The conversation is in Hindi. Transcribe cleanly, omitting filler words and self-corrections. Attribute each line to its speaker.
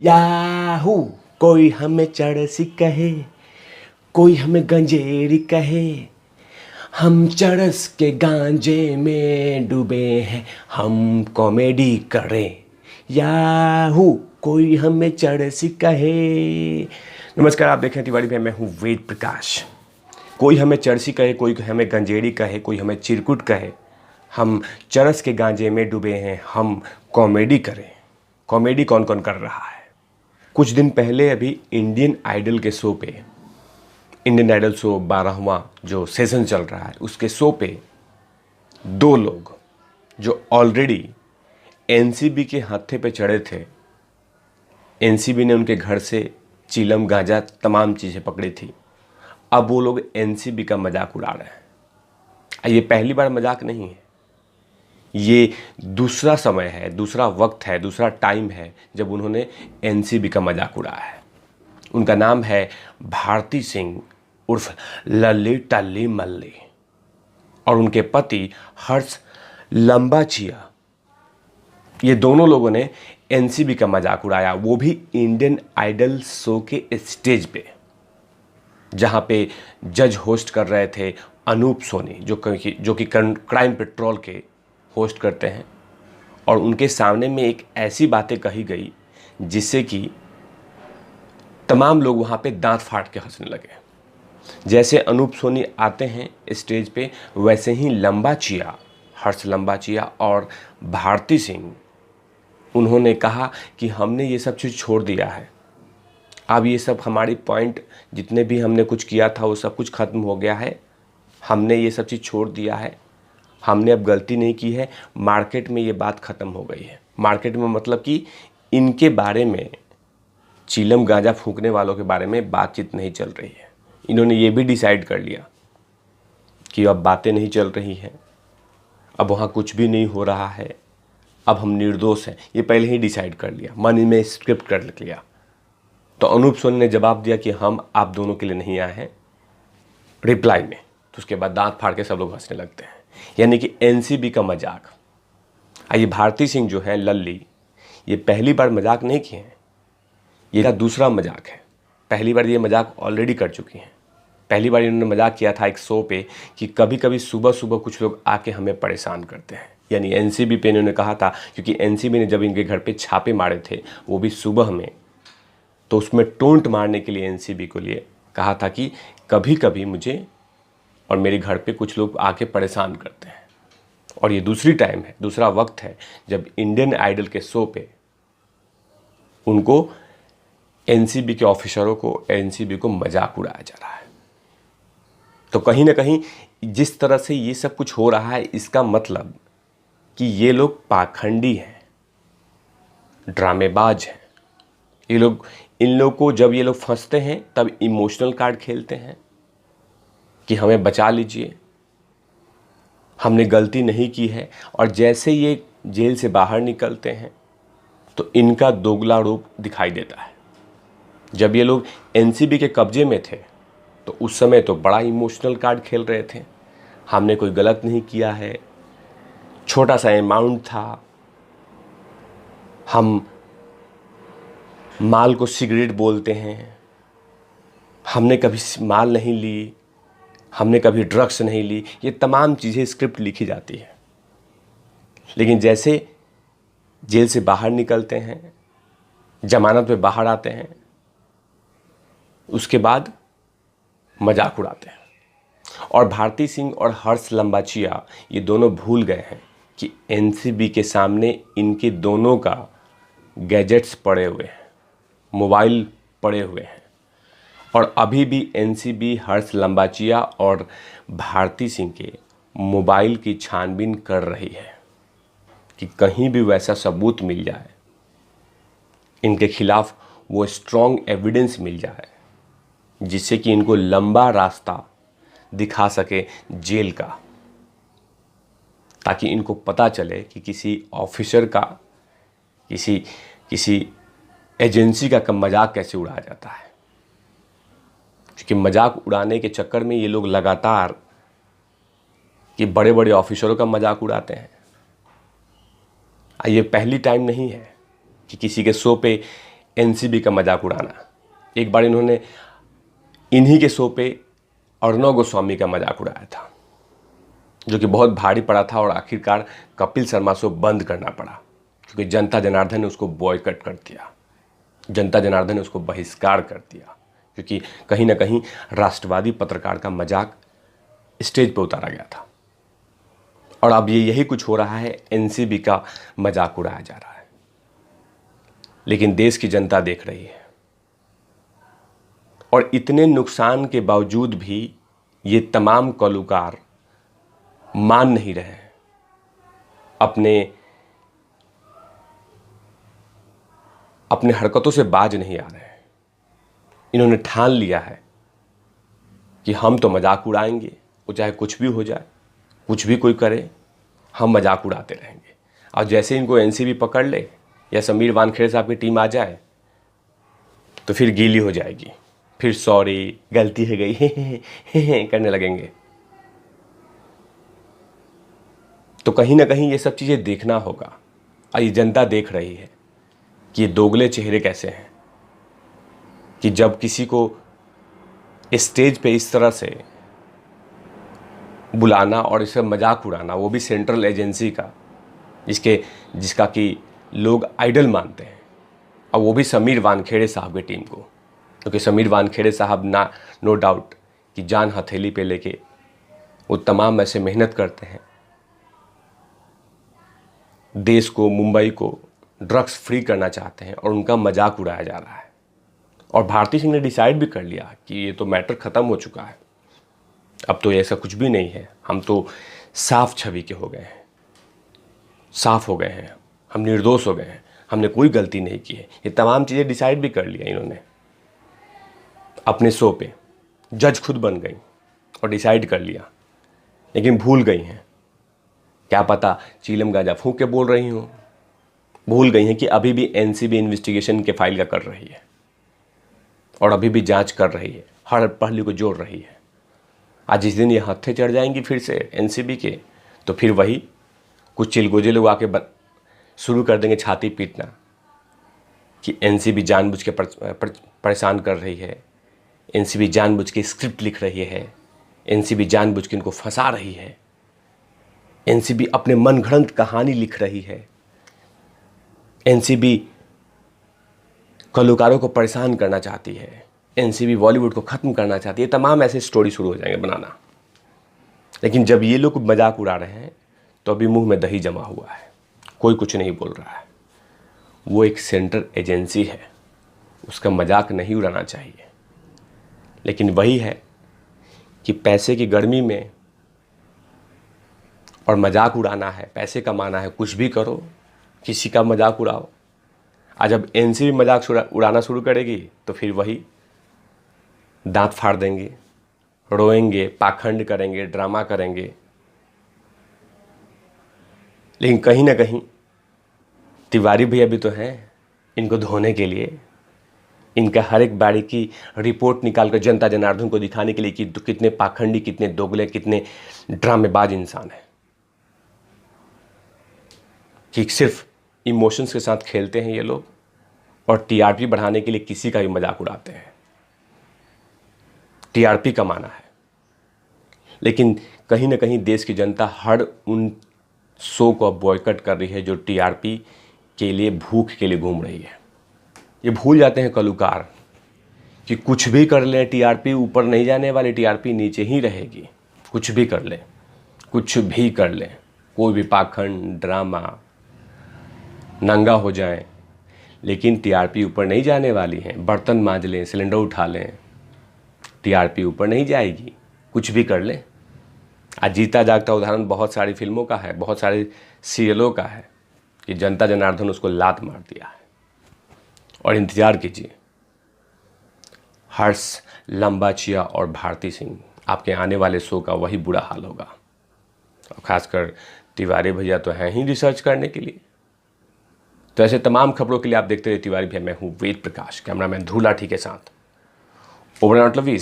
Speaker 1: याहू। कोई हमें चरसी कहे, कोई हमें गंजेरी कहे, हम चरस के गांजे में डूबे हैं, हम कॉमेडी करें। याहू। कोई हमें चरसी कहे। नमस्कार, आप देख रहे हैं तिवारी भाई, मैं हूँ वेद प्रकाश। कोई हमें चरसी कहे, कोई हमें गंजेड़ी कहे, कोई हमें चिरकुट कहे, हम चरस के गांजे में डूबे हैं, हम कॉमेडी करें। कॉमेडी कौन कौन कर रहा है? कुछ दिन पहले अभी इंडियन आइडल के शो पे, इंडियन आइडल शो 12वां जो सीजन चल रहा है, उसके शो पे दो लोग जो ऑलरेडी एनसीबी के हत्थे पे चढ़े थे, एनसीबी ने उनके घर से चीलम गांजा तमाम चीज़ें पकड़ी थी, अब वो लोग एनसीबी का मजाक उड़ा रहे हैं। ये पहली बार मजाक नहीं है, ये दूसरा समय है, दूसरा वक्त है, दूसरा टाइम है जब उन्होंने एनसीबी का मजाक उड़ाया है। उनका नाम है भारती सिंह उर्फ लल्ली टल्ली मल्ली, और उनके पति हर्ष लंबाचिया। ये दोनों लोगों ने एनसीबी का मजाक उड़ाया, वो भी इंडियन आइडल शो के स्टेज पे, जहाँ पे जज होस्ट कर रहे थे अनूप सोनी, जो कि क्राइम पेट्रोल के होस्ट करते हैं। और उनके सामने में एक ऐसी बातें कही गई जिससे कि तमाम लोग वहाँ पे दांत फाड़ के हंसने लगे। जैसे अनूप सोनी आते हैं स्टेज पे, वैसे ही लंबाचिया, हर्ष लंबाचिया और भारती सिंह, उन्होंने कहा कि हमने ये सब चीज़ छोड़ दिया है, अब ये सब हमारी पॉइंट, जितने भी हमने कुछ किया था वो सब कुछ ख़त्म हो गया है, हमने ये सब चीज़ छोड़ दिया है, हमने अब गलती नहीं की है, मार्केट में ये बात ख़त्म हो गई है। मार्केट में मतलब कि इनके बारे में, चीलम गांजा फूंकने वालों के बारे में बातचीत नहीं चल रही है। इन्होंने ये भी डिसाइड कर लिया कि अब बातें नहीं चल रही हैं, अब वहाँ कुछ भी नहीं हो रहा है, अब हम निर्दोष हैं, ये पहले ही डिसाइड कर लिया, मन में स्क्रिप्ट कर लिया। तो अनूप सोनी ने जवाब दिया कि हम आप दोनों के लिए नहीं आए हैं, रिप्लाई में। तो उसके बाद दांत फाड़ के सब लोग हंसने लगते हैं, यानी कि एनसीबी का मजाक। ये भारती सिंह जो है लल्ली, ये पहली बार मजाक नहीं किए हैं, ये दूसरा मजाक है। पहली बार ये मजाक ऑलरेडी कर चुकी हैं। पहली बार इन्होंने मजाक किया था एक शो पे कि कभी कभी सुबह सुबह कुछ लोग आके हमें परेशान करते हैं, यानी एनसीबी पे इन्होंने कहा था, क्योंकि एनसीबी ने जब इनके घर पे छापे मारे थे वो भी सुबह में, तो उसमें टोंट मारने के लिए एनसीबी को लिए कहा था कि कभी कभी मुझे और मेरे घर पे कुछ लोग आके परेशान करते हैं। और ये दूसरी टाइम है, दूसरा वक्त है जब इंडियन आइडल के शो पे उनको, एनसीबी के ऑफिसरों को, एनसीबी को मजाक उड़ाया जा रहा है। तो कहीं ना कहीं जिस तरह से ये सब कुछ हो रहा है, इसका मतलब कि ये लोग पाखंडी हैं, ड्रामेबाज हैं। ये लोग, इन लोग को जब ये लोग फंसते हैं तब इमोशनल कार्ड खेलते हैं कि हमें बचा लीजिए, हमने गलती नहीं की है, और जैसे ये जेल से बाहर निकलते हैं तो इनका दोगला रूप दिखाई देता है। जब ये लोग एनसीबी के कब्जे में थे तो उस समय तो बड़ा इमोशनल कार्ड खेल रहे थे, हमने कोई गलत नहीं किया है, छोटा सा अमाउंट था, हम माल को सिगरेट बोलते हैं, हमने कभी माल नहीं ली, हमने कभी ड्रग्स नहीं ली, ये तमाम चीज़ें स्क्रिप्ट लिखी जाती है। लेकिन जैसे जेल से बाहर निकलते हैं, जमानत पे बाहर आते हैं, उसके बाद मजाक उड़ाते हैं। और भारती सिंह और हर्ष लंबाचिया ये दोनों भूल गए हैं कि एनसीबी के सामने इनके दोनों का गैजेट्स पड़े हुए हैं, मोबाइल पड़े हुए हैं, और अभी भी एनसीबी हर्ष लंबाचिया और भारती सिंह के मोबाइल की छानबीन कर रही है कि कहीं भी वैसा सबूत मिल जाए, इनके खिलाफ वो स्ट्रॉन्ग एविडेंस मिल जाए जिससे कि इनको लंबा रास्ता दिखा सके जेल का, ताकि इनको पता चले कि किसी ऑफिसर का, किसी एजेंसी का मजाक कैसे उड़ाया जाता है। क्योंकि मजाक उड़ाने के चक्कर में ये लोग लगातार कि बड़े बड़े ऑफिसरों का मजाक उड़ाते हैं। ये पहली टाइम नहीं है कि किसी के शो पे एनसीबी का मजाक उड़ाना। एक बार इन्होंने इन्हीं के शो पे अर्णव गोस्वामी का मजाक उड़ाया था, जो कि बहुत भारी पड़ा था और आखिरकार कपिल शर्मा शो बंद करना पड़ा, क्योंकि जनता जनार्दन ने उसको बॉयकट कर दिया, जनता जनार्दन ने उसको बहिष्कार कर दिया, क्योंकि कहीं ना कहीं राष्ट्रवादी पत्रकार का मजाक स्टेज पर उतारा गया था। और अब ये यही कुछ हो रहा है, एनसीबी का मजाक उड़ाया जा रहा है। लेकिन देश की जनता देख रही है, और इतने नुकसान के बावजूद भी ये तमाम कलुकार मान नहीं रहे हैं, अपने हरकतों से बाज नहीं आ रहे हैं। इन्होंने ठान लिया है कि हम तो मजाक उड़ाएंगे, वो चाहे कुछ भी हो जाए, कुछ भी कोई करे, हम मजाक उड़ाते रहेंगे। और जैसे इनको एनसीबी पकड़ ले या समीर वानखेड़े साहब की टीम आ जाए तो फिर गीली हो जाएगी, फिर सॉरी गलती हो गई करने लगेंगे। तो कहीं ना कहीं ये सब चीज़ें देखना होगा, और ये जनता देख रही है कि ये दोगले चेहरे कैसे हैं, कि जब किसी को स्टेज पे इस तरह से बुलाना और इसका मजाक उड़ाना, वो भी सेंट्रल एजेंसी का, जिसका कि लोग आइडल मानते हैं, और वो भी समीर वानखेड़े साहब की टीम को, क्योंकि समीर वानखेड़े साहब नो डाउट कि जान हथेली पे लेके वो तमाम ऐसे मेहनत करते हैं, देश को, मुंबई को ड्रग्स फ्री करना चाहते हैं, और उनका मजाक उड़ाया जा रहा है। और भारती सिंह ने डिसाइड भी कर लिया कि ये तो मैटर ख़त्म हो चुका है, अब तो ऐसा कुछ भी नहीं है, हम तो साफ छवि के हो गए हैं, साफ हो गए हैं, हम निर्दोष हो गए हैं, हमने कोई गलती नहीं की है। ये तमाम चीज़ें डिसाइड भी कर लिया इन्होंने अपने शो पे, जज खुद बन गई और डिसाइड कर लिया, लेकिन भूल गई हैं, क्या पता चीलम गांजा फूंक के बोल रही हूँ, भूल गई हैं कि अभी भी एनसीबी इन्वेस्टिगेशन के फाइल का कर रही है, और अभी भी जांच कर रही है, हर पहलू को जोड़ रही है। आज जिस दिन ये हत्थे चढ़ जाएंगी फिर से एनसीबी के, तो फिर वही कुछ चिलगोजे लोग आके शुरू कर देंगे छाती पीटना कि एनसीबी जानबूझ के परेशान कर रही है, एनसीबी जानबूझ के स्क्रिप्ट लिख रही है, एनसीबी जानबूझ के इनको फंसा रही है, एनसीबी अपने मनगढ़ंत कहानी लिख रही है, एनसीबी कलाकारों को परेशान करना चाहती है, एनसीबी बॉलीवुड को ख़त्म करना चाहती है। तमाम ऐसे स्टोरी शुरू हो जाएंगे बनाना। लेकिन जब ये लोग मजाक उड़ा रहे हैं तो अभी मुंह में दही जमा हुआ है, कोई कुछ नहीं बोल रहा है। वो एक सेंट्रल एजेंसी है, उसका मजाक नहीं उड़ाना चाहिए। लेकिन वही है कि पैसे की गर्मी में और मजाक उड़ाना है, पैसे कमाना है, कुछ भी करो, किसी का मजाक उड़ाओ। आज जब एनसीबी मजाक उड़ाना शुरू करेगी तो फिर वही दांत फाड़ देंगे, रोएंगे, पाखंड करेंगे, ड्रामा करेंगे। लेकिन कहीं ना कहीं तिवारी भैया भी तो हैं इनको धोने के लिए, इनका हर एक बारी की रिपोर्ट निकाल कर जनता जनार्दन को दिखाने के लिए कि कितने पाखंडी, कितने दोगले, कितने ड्रामेबाज इंसान हैं, कि सिर्फ इमोशंस के साथ खेलते हैं ये लोग, और टीआरपी बढ़ाने के लिए किसी का भी मजाक उड़ाते हैं, टीआरपी कमाना है। लेकिन कहीं ना कहीं देश की जनता हर उन शो को अब बॉयकट कर रही है जो टीआरपी के लिए, भूख के लिए घूम रही है। ये भूल जाते हैं कलाकार कि कुछ भी कर लें, टीआरपी ऊपर नहीं जाने वाली, टीआरपी नीचे ही रहेगी। कुछ भी कर लें, कुछ भी कर लें, कोई भी पाखंड, ड्रामा, नंगा हो जाएं, लेकिन टीआरपी ऊपर नहीं जाने वाली है। बर्तन मांज लें, सिलेंडर उठा लें, टीआरपी ऊपर नहीं जाएगी। कुछ भी कर लें। आज जीता जागता उदाहरण बहुत सारी फिल्मों का है, बहुत सारे सीरियलों का है कि जनता जनार्दन उसको लात मार दिया है। और इंतज़ार कीजिए, हर्ष, लंबाचिया और भारती सिंह, आपके आने वाले शो का वही बुरा हाल होगा। और ख़ासकर तिवारी भैया तो हैं ही रिसर्च करने के लिए। तो ऐसे तमाम खबरों के लिए आप देखते रहिए तिवारी भैया। मैं हूँ वेद प्रकाश, कैमरामैन ध्रुव लाठी के साथ। Over and out, love you.